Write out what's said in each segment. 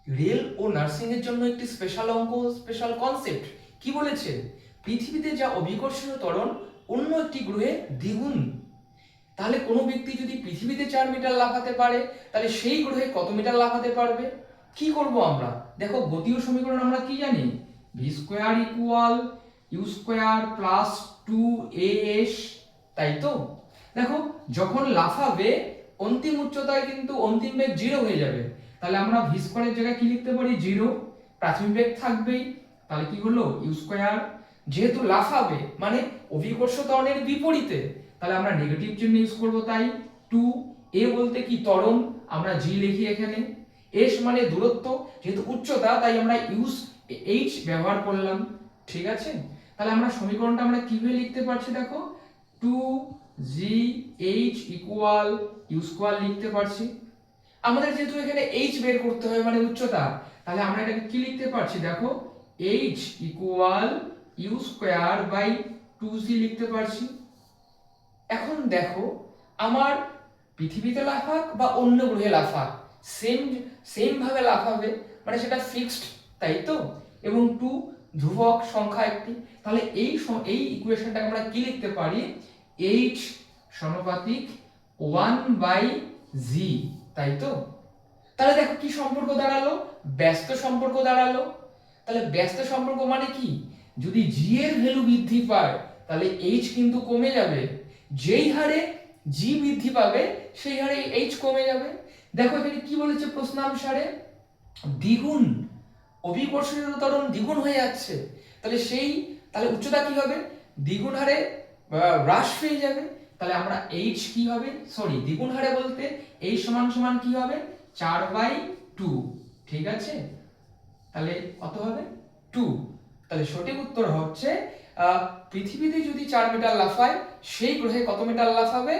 Rail ও nursing এর জন্য একটি স্পেশাল অঙ্ক, স্পেশাল কনসেপ্ট কি বলেছে? পৃথিবীতে যা অভিকর্ষীয় ত্বরণ অন্য একটি গ্রহে দ্বিগুণ। তাহলে কোনো ব্যক্তি যদি পৃথিবীতে 4 মিটার লাফাতে পারে, তাহলে সেই গ্রহে কত মিটার লাফাতে পারবে? কি করব আমরা? দেখো, গতীয় সমীকরণ আমরা কি জানি? V square equal U square plus 2as, তাই তো? দেখো, যখন লাফাবে অন্তিম উচ্চতায় কিন্তু অন্তিম বেগ 0 হয়ে যাবে। তাহলে আমরা ভি স্কোয়ারের জায়গায় কি লিখতে পারি? 0। প্রাথমিক বেগ থাকবেই, তাহলে কি হলো? U square. যেহেতু লাফাবে মানে অভিকর্ষ ত্বরণের বিপরীতে, তাহলে আমরা নেগেটিভ চিহ্ন ইউজ করব, তাই 2। এ বলতে কি? ত্বরণ, আমরা জি লিখি এখানে। এস মানে দূরত্ব, যেহেতু উচ্চতা তাই আমরা এইচ ব্যবহার করলাম। ঠিক আছে, তাহলে আমরা সমীকরণটা আমরা কিভাবে লিখতে পারছি? দেখো, 2gh ইকুয়াল ইউ স্কোয়ার লিখতে পারছি। আমাদের যেহেতু এখানে এইচ বের করতে হবে মানে উচ্চতা, তাহলে আমরা এটাকে কি লিখতে পারছি? দেখো, H equal U square by 2g লিখতে পারছি। এখন দেখো, আমার পৃথিবীতে লাফাক বা অন্য গ্রহে লাফাক, সেম ভাবে লাফাবে, মানে সেটা ফিক্সড, তাই তো? এবং 2 ধ্রুবক সংখ্যা একটি। তাহলে এই ইকুয়েশনটাকে আমরা কি লিখতে পারি? h সমানুপাতিক 1/g, তাই তো? তাহলে দেখো কি সম্পর্ক দাঁড়ালো? ব্যস্ত সম্পর্ক দাঁড়ালো। তাহলে ব্যস্ত সম্পর্ক মানে কি? যদি g এর ভ্যালু বৃদ্ধি পায় তাহলে h কিন্তু কমে যাবে। যেই হারে g বৃদ্ধি পাবে সেই হারে h কমে যাবে। দেখো এখানে কি বলেছে প্রশ্নানুসারে? দ্বিগুণ, অভিকর্ষীয় ত্বরণ দ্বিগুণ হয়ে যাচ্ছে। তাহলে উচ্চতা কি হবে? দ্বিগুণ হারে হ্রাস পেয়ে যাবে। তাহলে আমরা h কি হবে? সরি, দ্বিগুণ হারে বলতে h সমান সমান কি হবে? 4/2। ঠিক আছে, তাহলে কত হবে? 2। তাহলে সঠিক উত্তর হচ্ছে পৃথিবীতে যদি 4 মিটার লাফায়, সেই গ্রহে কত মিটার লাফাবে?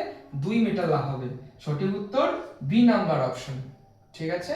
2 মিটার লাফাবে। সঠিক উত্তর বি নাম্বার অপশন। ঠিক আছে।